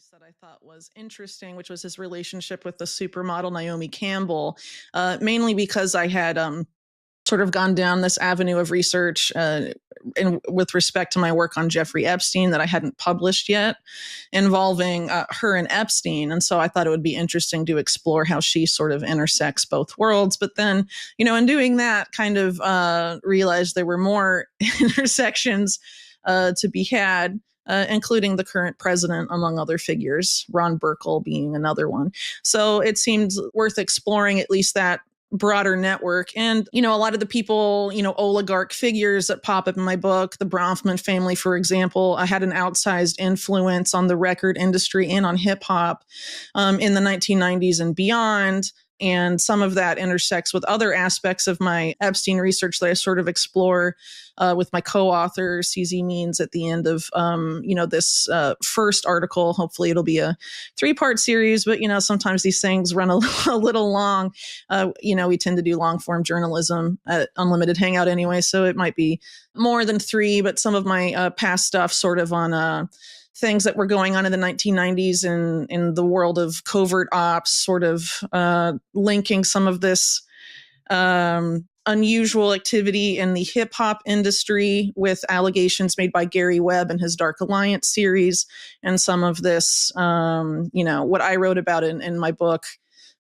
that I thought was interesting, which was his relationship with the supermodel Naomi Campbell, mainly because I had sort of gone down this avenue of research with respect to my work on Jeffrey Epstein that I hadn't published yet, involving her and Epstein. And so I thought it would be interesting to explore how she sort of intersects both worlds. But then, in doing that, kind of realized there were more intersections to be had. Including the current president, among other figures, Ron Burkle being another one. So it seemed worth exploring at least that broader network. And, a lot of the people, oligarch figures that pop up in my book, the Bronfman family, for example, I had an outsized influence on the record industry and on hip hop in the 1990s and beyond. And some of that intersects with other aspects of my Epstein research that I sort of explore with my co-author, CZ Means, at the end of, this first article. Hopefully it'll be a 3-part series, but, sometimes these things run a little long. We tend to do long-form journalism at Unlimited Hangout anyway, so it might be more than 3, but some of my past stuff sort of on things that were going on in the 1990s in the world of covert ops, sort of linking some of this unusual activity in the hip hop industry with allegations made by Gary Webb in his Dark Alliance series, and some of this, what I wrote about in my book,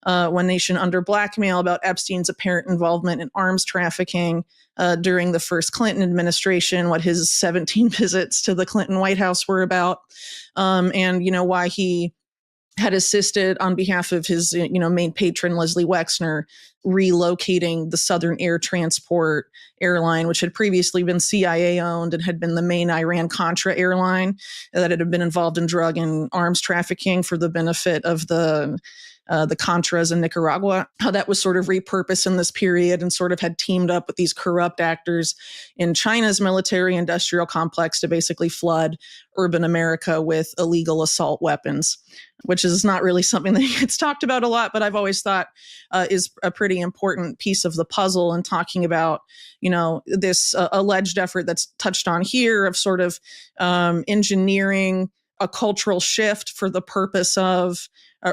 One Nation Under Blackmail, about Epstein's apparent involvement in arms trafficking during the first Clinton administration, what his 17 visits to the Clinton White House were about, and, why he had assisted on behalf of his, main patron, Leslie Wexner, relocating the Southern Air Transport airline, which had previously been CIA owned and had been the main Iran-Contra airline that had been involved in drug and arms trafficking for the benefit of the Contras in Nicaragua, how that was sort of repurposed in this period and sort of had teamed up with these corrupt actors in China's military industrial complex to basically flood urban America with illegal assault weapons, which is not really something that gets talked about a lot, but I've always thought is a pretty important piece of the puzzle in talking about, this alleged effort that's touched on here of sort of engineering a cultural shift for the purpose of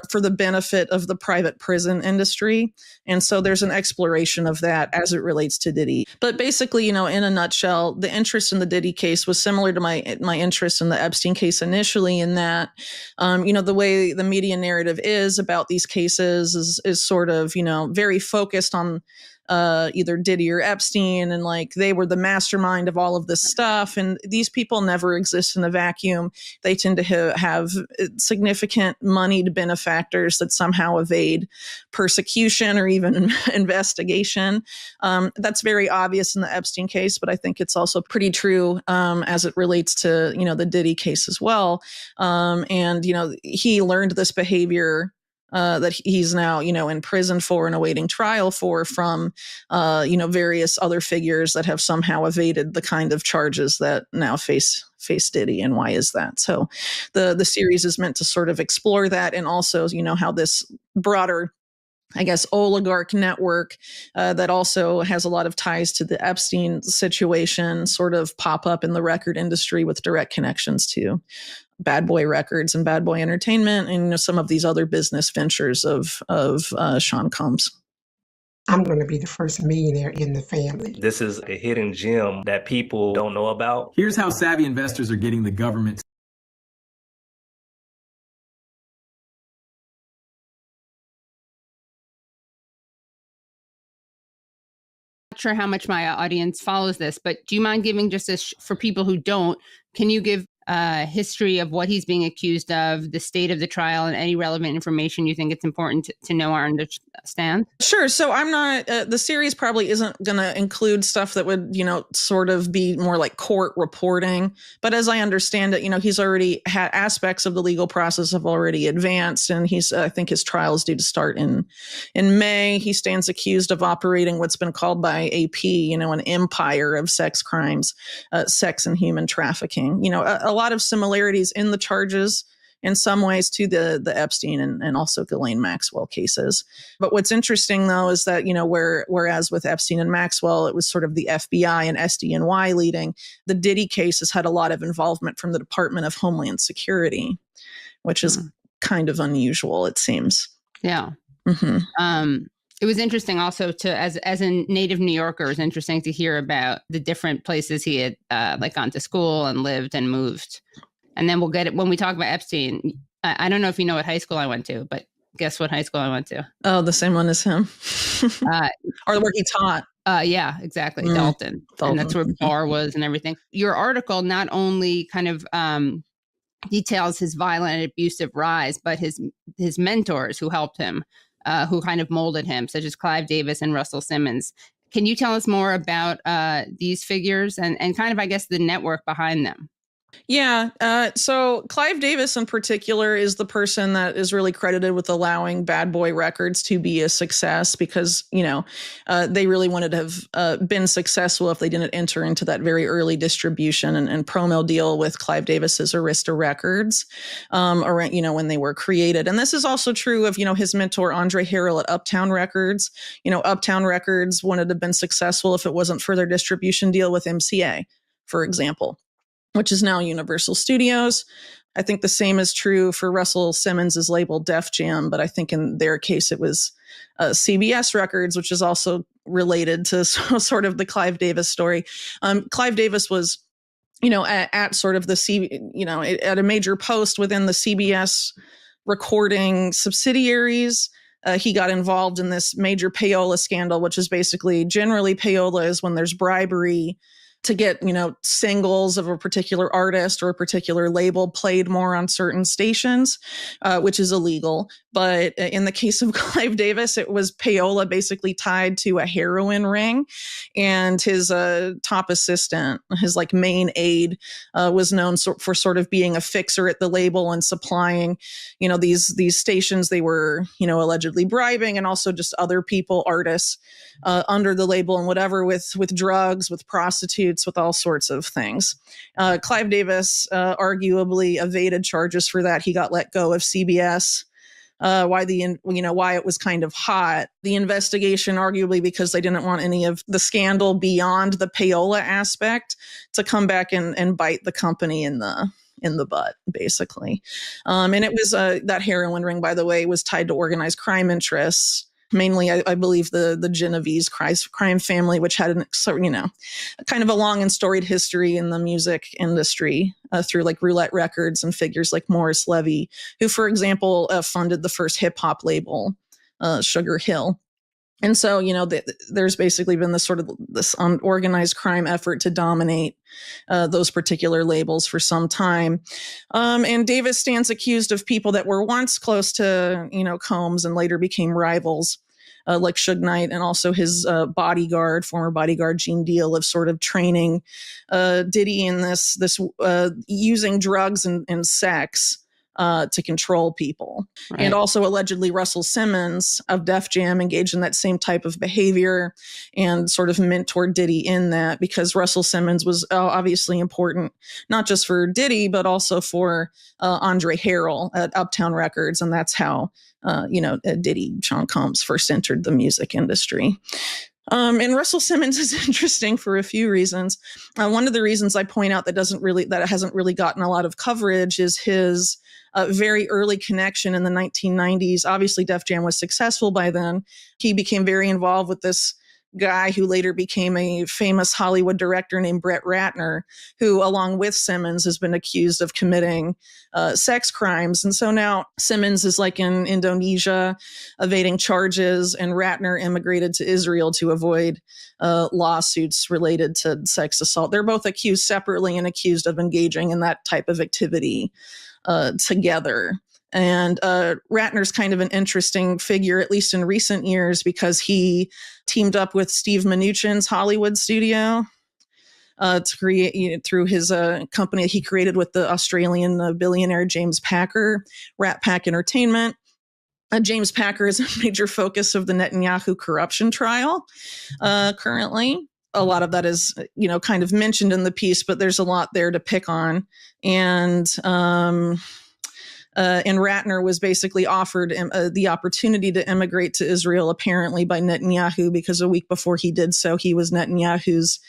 for the benefit of the private prison industry. And so there's an exploration of that as it relates to Diddy. But basically, in a nutshell, the interest in the Diddy case was similar to my interest in the Epstein case initially, in that, the way the media narrative is about these cases is sort of, very focused on either Diddy or Epstein, and like they were the mastermind of all of this stuff. And these people never exist in a vacuum. They tend to have significant moneyed benefactors that somehow evade persecution or even investigation. That's very obvious in the Epstein case, but I think it's also pretty true as it relates to, the Diddy case as well. And he learned this behavior that he's now, in prison for and awaiting trial for from, various other figures that have somehow evaded the kind of charges that now face Diddy. And why is that? So the series is meant to sort of explore that, and also, how this broader, I guess, oligarch network that also has a lot of ties to the Epstein situation sort of pop up in the record industry with direct connections to Bad Boy Records and Bad Boy Entertainment, and some of these other business ventures of Sean Combs. I'm going to be the first millionaire in the family. This is a hidden gem that people don't know about. Here's how savvy investors are getting the government. Not sure how much my audience follows this, but do you mind giving just this for people who don't? Can you give a history of what he's being accused of, the state of the trial, and any relevant information you think it's important to know or understand? Sure. So I'm not, the series probably isn't going to include stuff that would, sort of be more like court reporting. But as I understand it, he's already had aspects of the legal process have already advanced. And I think his trial is due to start in May. He stands accused of operating what's been called by AP, an empire of sex crimes, sex and human trafficking. A lot of similarities in the charges in some ways to the Epstein and also Ghislaine Maxwell cases. But what's interesting, though, is that, whereas with Epstein and Maxwell, it was sort of the FBI and SDNY leading, the Diddy case has had a lot of involvement from the Department of Homeland Security. which is kind of unusual, it seems. Yeah. Mm-hmm. It was interesting also as a native New Yorker, it was interesting to hear about the different places he had like gone to school and lived and moved. And then we'll get it when we talk about Epstein. I don't know if you know what high school I went to, but guess what high school I went to? Oh, the same one as him. Or where he taught. Yeah, exactly. Dalton. And that's where Barr was and everything. Your article not only kind of details his violent and abusive rise, but his mentors who helped him, who kind of molded him, such as Clive Davis and Russell Simmons. Can you tell us more about these figures and kind of, I guess, the network behind them? Yeah. So Clive Davis in particular is the person that is really credited with allowing Bad Boy Records to be a success because, they really wanted to have been successful if they didn't enter into that very early distribution and promo deal with Clive Davis's Arista Records, when they were created. And this is also true of, his mentor, Andre Harrell at Uptown Records. Uptown Records wanted to have been successful if it wasn't for their distribution deal with MCA, for example, which is now Universal Studios. I think the same is true for Russell Simmons' label Def Jam, but I think in their case it was CBS Records, which is also related to sort of the Clive Davis story. Clive Davis was, at sort of the at a major post within the CBS recording subsidiaries. He got involved in this major payola scandal, which is basically generally payola is when there's bribery to get, singles of a particular artist or a particular label played more on certain stations, which is illegal. But in the case of Clive Davis, it was payola basically tied to a heroin ring. And his top assistant, his main aide, was known for sort of being a fixer at the label and supplying, these stations they were, allegedly bribing, and also just other people, artists, under the label and whatever with drugs, with prostitutes, with all sorts of things. Clive Davis arguably evaded charges for that. He got let go of CBS. Why it was kind of hot. The investigation, arguably because they didn't want any of the scandal beyond the payola aspect to come back and bite the company in the butt, basically. And it was that heroin ring, by the way, was tied to organized crime interests. Mainly, I believe the Genovese crime family, which had kind of a long and storied history in the music industry through Roulette Records and figures like Morris Levy, who, for example, funded the first hip hop label, Sugar Hill. And so, there's basically been this organized crime effort to dominate those particular labels for some time. And Davis stands accused of people that were once close to, Combs and later became rivals, like Suge Knight, and also his former bodyguard Gene Deal, of sort of training Diddy in this using drugs and sex to control people. Right. And also allegedly Russell Simmons of Def Jam engaged in that same type of behavior and sort of mentored Diddy in that, because Russell Simmons was obviously important, not just for Diddy, but also for Andre Harrell at Uptown Records. And that's how, Diddy, Sean Combs, first entered the music industry. And Russell Simmons is interesting for a few reasons. One of the reasons I point out that it hasn't really gotten a lot of coverage is his very early connection in the 1990s. Obviously, Def Jam was successful by then. He became very involved with this guy who later became a famous Hollywood director named Brett Ratner, who, along with Simmons, has been accused of committing sex crimes. And so now Simmons is in Indonesia evading charges, and Ratner immigrated to Israel to avoid lawsuits related to sex assault. They're both accused separately and accused of engaging in that type of activity together. And Ratner's kind of an interesting figure, at least in recent years, because he teamed up with Steve Mnuchin's Hollywood studio to create, through his company that he created with the Australian billionaire James Packer, Rat Pack Entertainment. James Packer is a major focus of the Netanyahu corruption trial currently. A lot of that is, kind of mentioned in the piece, but there's a lot there to pick on. And Ratner was basically offered the opportunity to immigrate to Israel, apparently by Netanyahu, because a week before he did so, he was Netanyahu's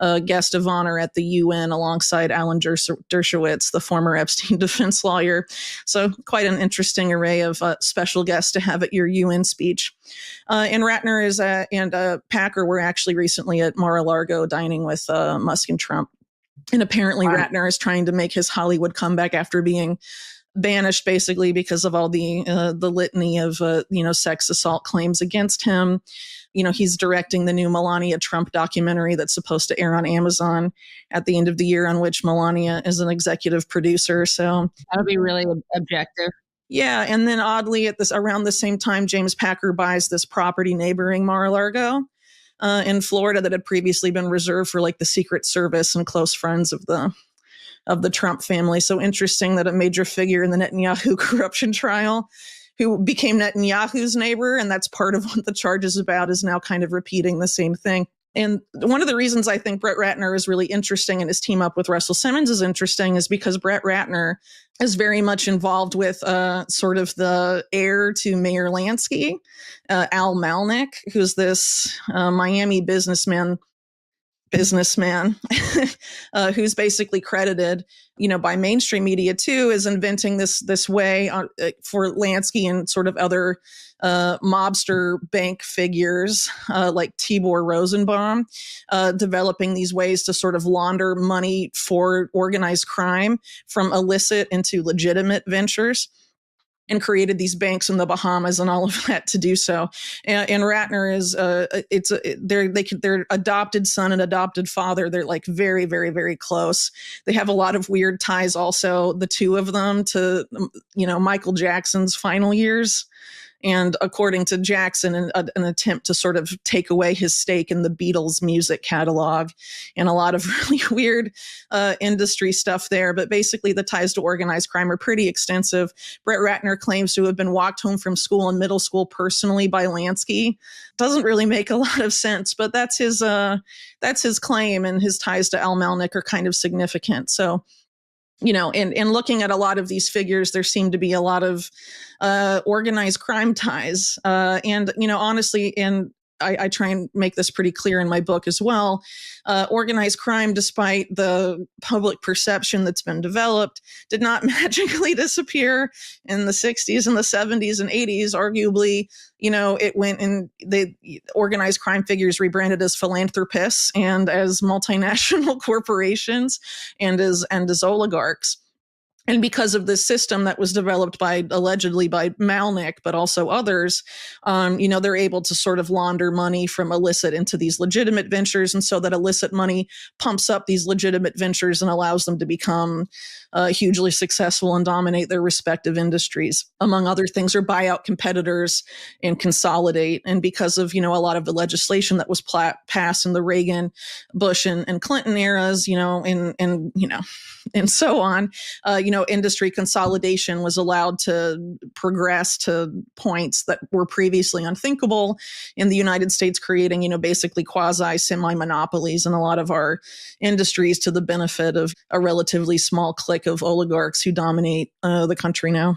a guest of honor at the UN alongside Alan Dershowitz, the former Epstein defense lawyer. So quite an interesting array of special guests to have at your UN speech. And Ratner and Packer were actually recently at Mar-a-Lago dining with Musk and Trump. And apparently Ratner is trying to make his Hollywood comeback after being banished basically because of all the litany of sex assault claims against him. He's directing the new Melania Trump documentary that's supposed to air on Amazon at the end of the year, on which Melania is an executive producer. So that'll be really objective. Yeah, and then oddly, around the same time, James Packer buys this property neighboring Mar-a-Lago in Florida that had previously been reserved for like the Secret Service and close friends of the Trump family. So interesting that a major figure in the Netanyahu corruption trial, who became Netanyahu's neighbor, and that's part of what the charge is about, is now kind of repeating the same thing. And one of the reasons I think Brett Ratner is really interesting and his team up with Russell Simmons is interesting is because Brett Ratner is very much involved with sort of the heir to Mayor Lansky, Al Malnick, who's this Miami businessman who's basically credited, by mainstream media too, as inventing this way for Lansky and sort of other mobster bank figures like Tibor Rosenbaum, developing these ways to sort of launder money for organized crime from illicit into legitimate ventures, and created these banks in the Bahamas and all of that to do so. And Ratner is, their adopted son and adopted father. They're like very, very, very close. They have a lot of weird ties also, the two of them, to, Michael Jackson's final years. And according to Jackson, an attempt to sort of take away his stake in the Beatles music catalog, and a lot of really weird industry stuff there. But basically the ties to organized crime are pretty extensive. Brett Ratner claims to have been walked home from school and middle school personally by Lansky. Doesn't really make a lot of sense, but that's his claim, and his ties to Al Malnick are kind of significant. So, in looking at a lot of these figures, there seem to be a lot of organized crime ties. And honestly, and I try and make this pretty clear in my book as well, organized crime, despite the public perception that's been developed, did not magically disappear in the 60s and the 70s and 80s. Arguably, it went in, the organized crime figures rebranded as philanthropists and as multinational corporations and as oligarchs. And because of this system that was developed allegedly by Malnick, but also others, they're able to sort of launder money from illicit into these legitimate ventures. And so that illicit money pumps up these legitimate ventures and allows them to become hugely successful and dominate their respective industries, among other things, or buy out competitors and consolidate. And because of, a lot of the legislation that was passed in the Reagan, Bush, and Clinton eras, and so on, industry consolidation was allowed to progress to points that were previously unthinkable in the United States, creating, basically quasi-semi-monopolies in a lot of our industries to the benefit of a relatively small clique of oligarchs who dominate the country now.